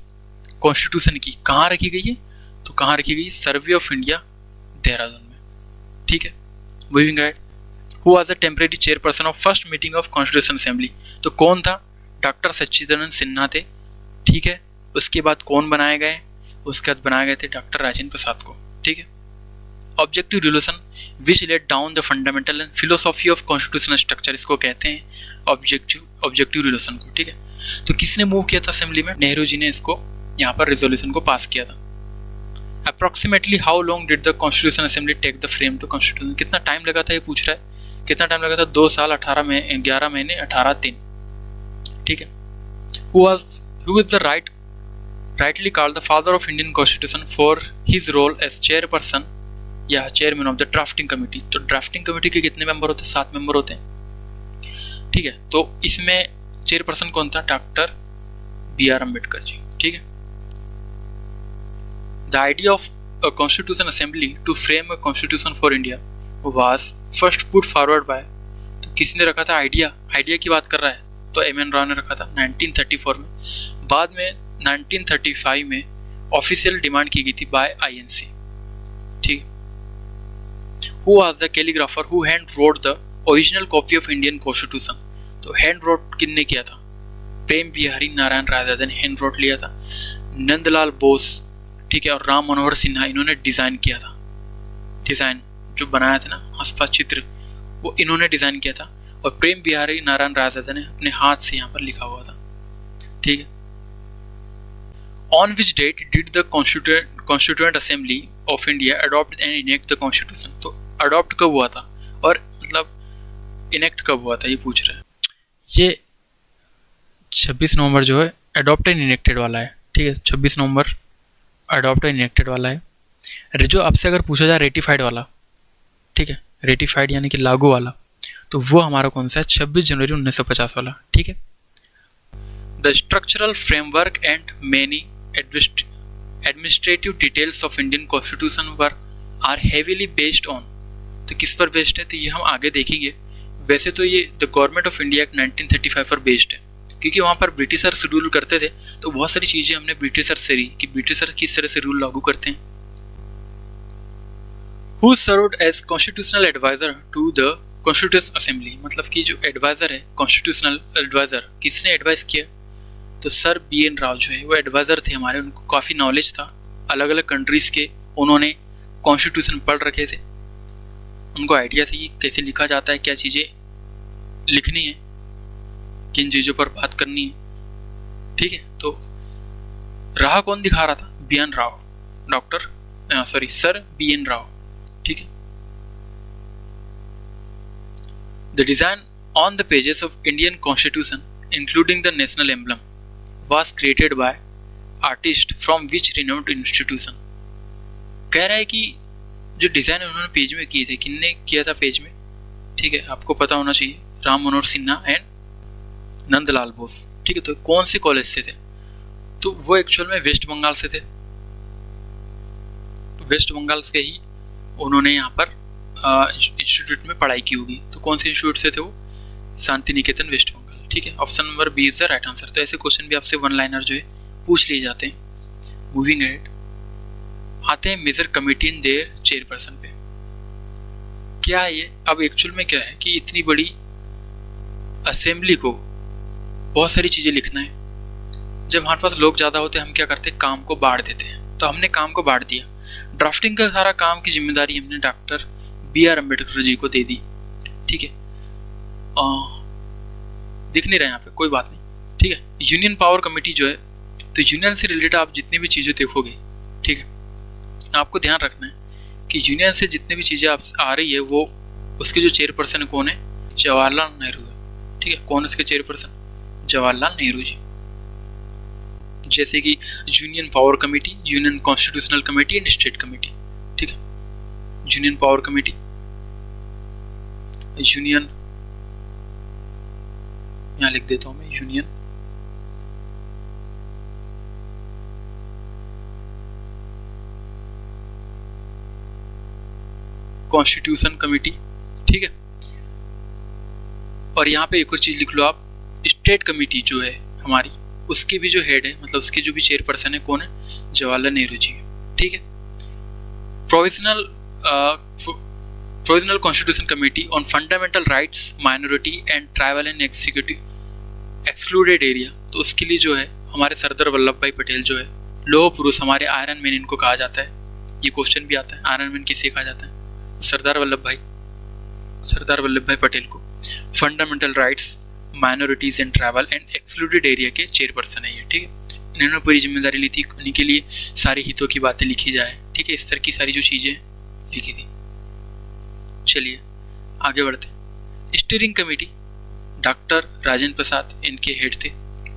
कॉन्स्टिट्यूशन की कहाँ रखी गई है? तो कहाँ रखी गई? सर्वे ऑफ इंडिया देहरादून में, ठीक है। Moving ahead, who was the temporary chairperson of first meeting of constitution assembly. तो कौन था? डॉक्टर सच्चिदानंद सिन्हा थे, ठीक है। उसके बाद कौन बनाए गए? उसके बाद बनाए गए थे डॉक्टर राजेंद्र प्रसाद को, ठीक है। Objective revolution which laid down the fundamental and philosophy of constitutional structure, इसको कहते हैं ऑब्जेक्टिव रिवोल्यूशन को, ठीक है। तो किसने मूव किया था असेंबली में? नेहरू जी ने इसको यहाँ पर रिजोल्यूशन को पास किया था। Approximately how long did the constitution assembly take the frame to constitution, कितना टाइम लगा था ये पूछ रहा है। कितना टाइम लगा था? 2 साल 11 महीने 18 दिन, ठीक है। Who is the rightly called the father of Indian Constitution for his role as chairperson या chairman of the drafting committee. तो ड्राफ्टिंग कमेटी के कितने मेंबर होते हैं? 7 मेंबर होते हैं, ठीक है। तो इसमें चेयरपर्सन कौन था? Doctor B.R. अम्बेडकर जी, ठीक है। The idea of a constitution assembly to frame a constitution for India was first put forward by, तो किसने रखा था आइडिया? आइडिया की बात कर रहा है तो M.N. राव ने रखा था 1934 में। बाद में 1935 में ऑफिशियल डिमांड की गई थी बाय INC, ठीक है। Who was the calligrapher who hand wrote the original copy of Indian constitution. तो हैंड रोट किसने किया था? प्रेम बिहारी नारायण रायदादा ने हैंड रोट लिया था। नंदलाल बोस, ठीक है, और राम मनोहर सिन्हा, इन्होंने डिजाइन किया था। डिजाइन जो बनाया था ना आसपास चित्र, वो इन्होंने डिजाइन किया था। और प्रेम बिहारी नारायण रायदादा ने अपने हाथ से यहाँ पर लिखा हुआ था, ठीक है। On which date did the Constituent Assembly of India adopt and enact the Constitution? तो अडॉप्ट कब हुआ था और मतलब इनेक्ट कब हुआ था ये पूछ रहा है। ये 26 नवंबर जो है अडॉप्ट एंड इनेक्टेड वाला है, ठीक है। 26 नवंबर अडॉप्ट एंड इनेक्टेड वाला है। जो आपसे अगर पूछा जाए रेटिफाइड वाला, ठीक है, रेटिफाइड यानी कि लागू वाला, तो वो हमारा कौन सा है? 26 जनवरी 1950 वाला, ठीक है। The structural framework and many administrative details of Indian constitution were are heavily based on, तो किस पर बेस्ड है? तो ये हम आगे देखेंगे। वैसे तो ये the government of India act 1935 पर बेस्ड है, क्योंकि वहाँ पर ब्रिटिशर्स रूल करते थे, तो बहुत सारी चीज़ें हमने ब्रिटिशर्स से ली कि ब्रिटिशर्स किस तरह से रूल लागू करते हैं। Who served as constitutional advisor to the constitution assembly, मतलब कि जो एडवाइजर है कॉन्स्टिट्यूशनल एडवाइजर, किसने एडवाइस किया? तो सर B.N. राव जो है वो एडवाइज़र थे हमारे, उनको काफ़ी नॉलेज था अलग अलग कंट्रीज़ के, उन्होंने कॉन्स्टिट्यूशन पढ़ रखे थे, उनको आइडिया थी कि कैसे लिखा जाता है, क्या चीज़ें लिखनी है, किन चीज़ों पर बात करनी है, ठीक है। तो राह कौन दिखा रहा था? B.N. Rao, sir B.N. Rao, ठीक है। The design on the pages of Indian constitution including the national emblem was created by artist from which renowned institution। कह रहा है कि जो डिज़ाइन उन्होंने पेज में किए थे, किसने किया था पेज में? ठीक है, आपको पता होना चाहिए, राम मनोहर सिन्हा एंड नंदलाल बोस, ठीक है। तो कौन से कॉलेज से थे? तो वो एक्चुअल में वेस्ट बंगाल से थे, तो वेस्ट बंगाल से ही उन्होंने यहाँ पर इंस्टीट्यूट में पढ़ाई की होगी। तो कौन से इंस्टीट्यूट से थे वो? शांति निकेतन वेस्ट बंगाल, ठीक है, option number B is the right answer. तो ऐसे क्वेश्चन भी आपसे वन लाइनर जो है पूछ लिए जाते हैं। मूविंग अहेड, आते हैं major committee in their chairperson पे। क्या है ये? अब एक्चुअल में क्या है कि इतनी बड़ी असेंबली को बहुत सारी चीजें लिखना है। जब हमारे पास लोग ज्यादा होते हैं हम क्या करते हैं, काम को बांट देते हैं। तो हमने काम को बांट दिया, ड्राफ्टिंग का सारा काम की जिम्मेदारी हमने डॉक्टर बी.आर. अम्बेडकर जी को दे दी। ठीक है, दिख नहीं रहा यहाँ पे, कोई बात नहीं। ठीक है, यूनियन पावर कमेटी जो है, तो यूनियन से रिलेटेड आप जितनी भी चीजें देखोगे, ठीक है, आपको ध्यान रखना है कि यूनियन से जितनी भी चीजें आप आ रही है वो उसके जो चेयरपर्सन है कौन है, जवाहरलाल नेहरू है। ठीक है, कौन है इसके चेयरपर्सन, जवाहरलाल नेहरू जी। जैसे कि union power committee, union constitutional committee and state committee. ठीक है, यूनियन पावर कमेटी, यूनियन, यहां लिख देता हूं मैं, यूनियन कॉन्स्टिट्यूशन कमेटी। ठीक है, और यहाँ पे एक और चीज लिख लो आप, स्टेट कमेटी जो है हमारी, उसकी भी जो हेड है, मतलब उसके जो भी चेयरपर्सन है कौन है, जवाहरलाल नेहरू जी। ठीक है, provisional constitution committee on fundamental rights minority and tribal and executive excluded area, तो उसके लिए जो है हमारे सरदार वल्लभ भाई पटेल जो है, लौह पुरुष, हमारे आयरन मैन इनको कहा जाता है। ये क्वेश्चन भी आता है, आयरन मैन किसे कहा जाता है, सरदार वल्लभ भाई पटेल को fundamental rights minorities and tribal and excluded area के चेयरपर्सन है ये। ठीक है, इन्होंने पूरी जिम्मेदारी ली थी, उन्हीं के लिए सारे हितों की बातें लिखी जाए। ठीक है, इस तरह की सारी जो चीजें लिखी थी। चलिए आगे बढ़ते हैं। Steering committee, doctor Rajendra Prasad इनके हेड थे।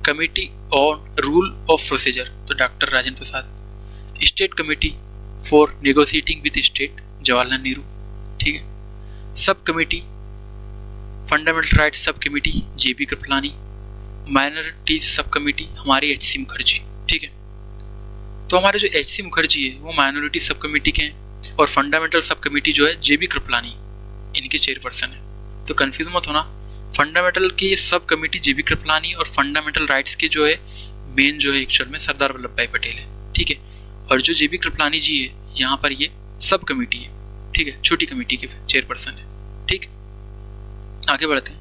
Committee on rule of procedure, तो doctor Rajendra Prasad. State committee for negotiating with state, Jawaharlal Nehru. ठीक है, sub committee fundamental rights sub committee, JB Kripalani. Minorities sub committee हमारे एच.सी. मुखर्जी। ठीक है, तो हमारे जो एच.सी. मुखर्जी है वो माइनॉरिटी सब कमेटी के हैं, और फंडामेंटल सब कमेटी जो है जेबी कृपलानी इनके चेयरपर्सन है। तो कंफ्यूज मत होना, फंडामेंटल की सब कमेटी जेबी कृपलानी और फंडामेंटल राइट्स के जो है मेन जो है एक्चुअल में सरदार वल्लभ भाई पटेल है। ठीक है, और जो जेबी कृपलानी जी है यहाँ पर ये सब कमेटी है। ठीक है, छोटी कमेटी के चेयरपर्सन है। ठीक, आगे बढ़ते हैं।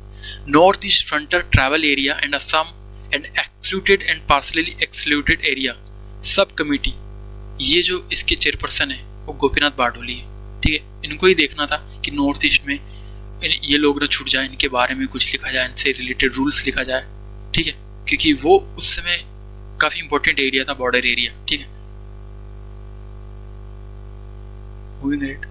North east frontier travel area and Assam and excluded and partially excluded area sub committee, ये जो इसके चेयरपर्सन है वो गोपीनाथ बारडोली है। ठीक है, इनको ही देखना था कि नॉर्थ ईस्ट में ये लोग ना छूट जाए, इनके बारे में कुछ लिखा जाए, इनसे रिलेटेड रूल्स लिखा जाए। ठीक है, क्योंकि वो उस समय काफी इंपॉर्टेंट एरिया था, बॉर्डर एरिया। ठीक है, मूविंग अहेड।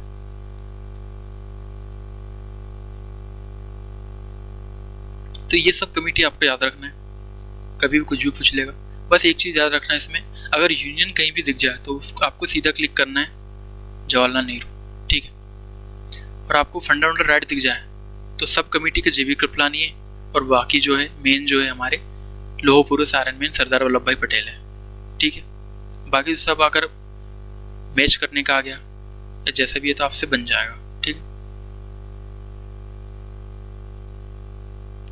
तो ये सब कमेटी आपको याद रखना है, कभी भी कुछ भी पूछ लेगा। बस एक चीज याद रखना है इसमें, अगर यूनियन कहीं भी दिख जाए तो उसको आपको सीधा क्लिक करना है जवाहरलाल नेहरू। ठीक है, और आपको फंडामेंटल राइट दिख जाए तो सब कमेटी के जेबी कृपलानी है, और बाकी जो है मेन जो है हमारे लौह पुरुष आयरन मैन सरदार वल्लभ भाई पटेल है। ठीक है, बाकी सब अगर मैच करने का आ गया या जैसा भी है तो आपसे बन जाएगा। ठीक है,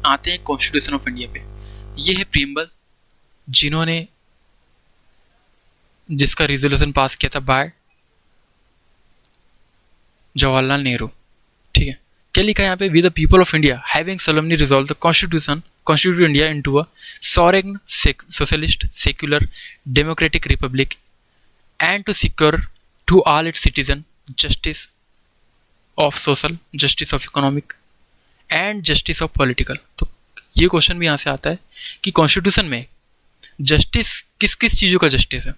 आते हैं कॉन्स्टिट्यूशन ऑफ इंडिया पे। ये है प्रीएम्बल, जिन्होंने जिसका रिजोल्यूशन पास किया था बाय जवाहरलाल नेहरू। ठीक है, क्या लिखा है यहाँ पे, we the people of India having solemnly resolve the constitution constitute India into a sovereign, socialist, secular, democratic republic, and to secure to all its citizens justice of social, justice of economic, and justice of political। तो ये question भी यहाँ से आता है कि constitution में justice किस किस चीज़ों का जस्टिस है,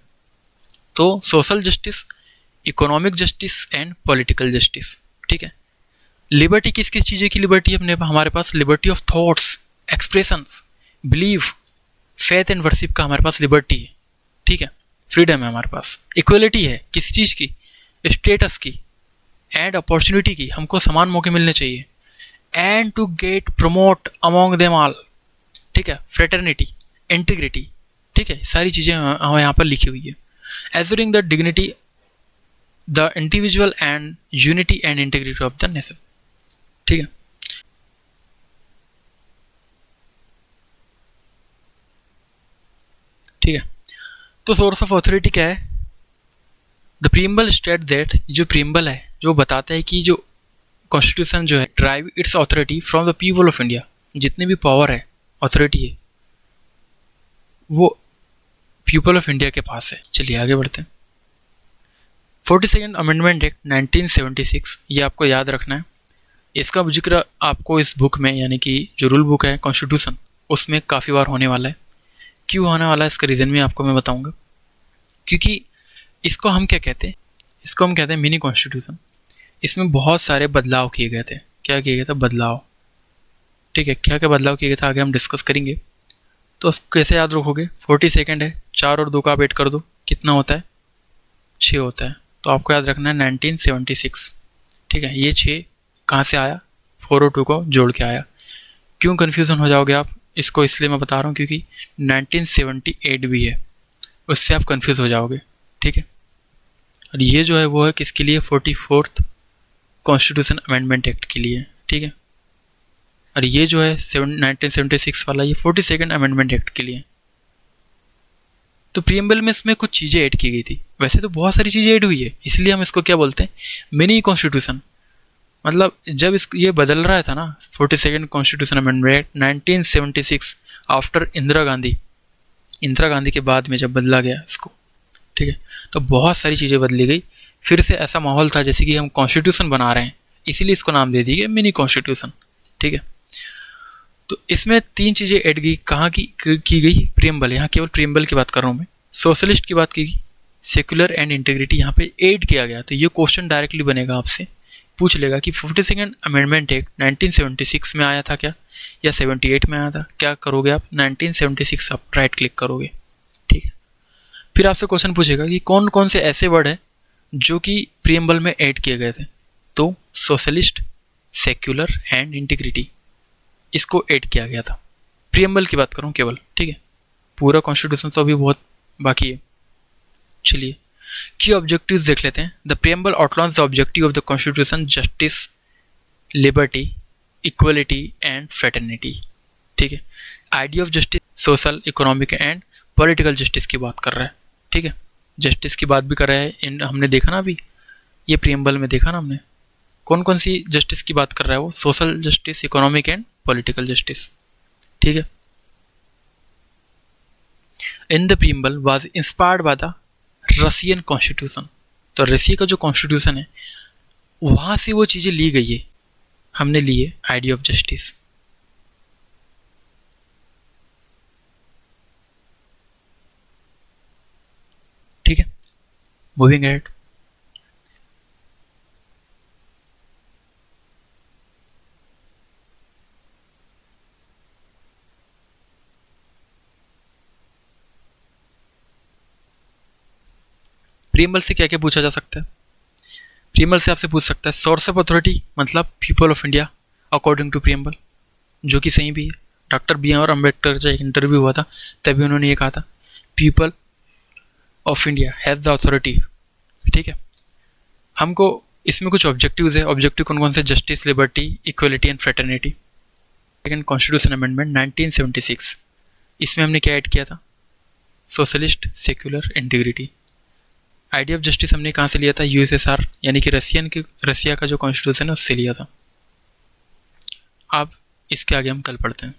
तो social justice, economic justice and political justice. ठीक है, लिबर्टी किस किस चीज़ें की लिबर्टी अपने हमारे पास, liberty of thoughts, expressions, belief, faith and worship का हमारे पास लिबर्टी है। ठीक है, फ्रीडम है हमारे पास। इक्वलिटी है किस चीज़ की, स्टेटस की एंड अपॉर्चुनिटी की, हमको समान मौके मिलने चाहिए। And to get promote among them all. ठीक है, फ्रेटर्निटी, इंटीग्रिटी। ठीक है, सारी चीज़ें हमें यहाँ पर लिखी हुई है। Assuring the dignity the individual and unity and integrity of the nation. ठीक है, ठीक है। तो सोर्स ऑफ अथॉरिटी क्या है? द प्रीएम्बल स्टेट दैट, जो प्रीएम्बल है जो बताता है कि जो कॉन्स्टिट्यूशन जो है drive it's authority from the people of India, जितनी भी पावर है, अथॉरिटी है, वो पीपल ऑफ इंडिया के पास है। चलिए आगे बढ़ते हैं। 42nd अमेंडमेंट एक्ट 1976, ये आपको याद रखना है। इसका जिक्र आपको इस बुक में, यानी कि जो रूल बुक है कॉन्स्टिट्यूशन, उसमें काफ़ी बार होने वाला है। क्यों होने वाला है इसका रीज़न भी आपको मैं बताऊंगा। क्योंकि इसको हम क्या कहते हैं? इसको हम कहते हैं मिनी कॉन्स्टिट्यूशन। इसमें बहुत सारे बदलाव किए गए थे। क्या किए गए थे? बदलाव। ठीक है, क्या क्या बदलाव किए गए थे आगे हम डिस्कस करेंगे। तो उसको कैसे याद रखोगे? 42nd है, 4 और 2 का आप ऐड कर दो, कितना होता है? 6 होता है। तो आपको याद रखना है 1976। ठीक है, ये 6 कहाँ से आया? 4 और 2 को जोड़ के आया। क्यों कन्फ्यूज़न हो जाओगे आप? इसको इसलिए मैं बता रहा हूँ क्योंकि 1978 भी है, उससे आप कन्फ्यूज़ हो जाओगे। ठीक है, और ये जो है वो है किसके लिए? 44th कॉन्स्टिट्यूशन अमेंडमेंट एक्ट के लिए। ठीक है, और ये जो है 1976 वाला, ये 42nd अमेंडमेंट एक्ट के लिए। तो प्रीएम्बल में इसमें कुछ चीज़ें ऐड की गई थी। वैसे तो बहुत सारी चीज़ें ऐड हुई है, इसलिए हम इसको क्या बोलते हैं? Mini constitution. मतलब जब ये बदल रहा था ना, 42nd constitution amendment 1976, after Indira Gandhi के बाद में जब बदला गया इसको। ठीक है, तो बहुत सारी चीज़ें बदली गई। फिर से ऐसा माहौल था जैसे कि हम कॉन्स्टिट्यूशन बना रहे हैं, इसीलिए इसको नाम दे दिया मिनी कॉन्स्टिट्यूशन। ठीक है, तो इसमें 3 चीज़ें ऐड की। कहाँ की गई? प्रीएम्बल। यहाँ केवल प्रीएम्बल की बात कर रहा हूँ मैं। सोशलिस्ट की बात की गई, सेक्युलर एंड इंटीग्रिटी यहाँ पे ऐड किया गया। तो ये क्वेश्चन डायरेक्टली बनेगा, आपसे पूछ लेगा कि 42nd अमेंडमेंट एक्ट 1976 में आया था क्या, या 78 में आया था? क्या करोगे आप? 1976 आप राइट क्लिक करोगे। ठीक है, फिर आपसे क्वेश्चन पूछेगा कि कौन कौन से ऐसे वर्ड है जो कि प्रीएम्बल में ऐड किए गए थे। तो सोशलिस्ट, सेक्युलर एंड इंटीग्रिटी, इसको ऐड किया गया था। प्रीएम्बल की बात करूं केवल। ठीक है, पूरा कॉन्स्टिट्यूशन तो अभी बहुत बाकी है। चलिए की ऑब्जेक्टिव्स देख लेते हैं। The preamble outlines the objective of the constitution justice, liberty, equality and fraternity. ठीक है, idea of justice, social, economic and political justice की बात कर रहा है। ठीक है, जस्टिस की बात भी कर रहा है। हमने देखा ना अभी, ये प्रीएम्बल में देखा ना हमने, कौन कौन सी जस्टिस की बात कर रहा है वो? Social justice, economic and political justice. ठीक है, in the preamble was inspired by the Russian constitution. तो रशिया का जो कॉन्स्टिट्यूशन है वहां से वो चीजें ली गई है, हमने ली है आइडिया ऑफ जस्टिस। ठीक है, मूविंग अहेड। प्रीएम्बल से क्या क्या पूछा जा सकता है? प्रीएम्बल से आपसे पूछ सकता है सोर्स ऑफ अथॉरिटी, मतलब people of India according to preamble, जो कि सही भी है। डॉक्टर BR अम्बेडकर का एक इंटरव्यू हुआ था, तभी उन्होंने ये कहा था people of India has the authority. ठीक है, हमको इसमें कुछ ऑब्जेक्टिव्स है। ऑब्जेक्टिव कौन कौन से? Justice, liberty, equality and fraternity. Second constitution amendment 1976, इसमें हमने क्या ऐड किया था? Socialist, secular, integrity. Idea of justice हमने कहाँ से लिया था? USSR, यानी कि रशिया का जो कॉन्स्टिट्यूशन है उससे लिया था। अब इसके आगे हम कल पढ़ते हैं।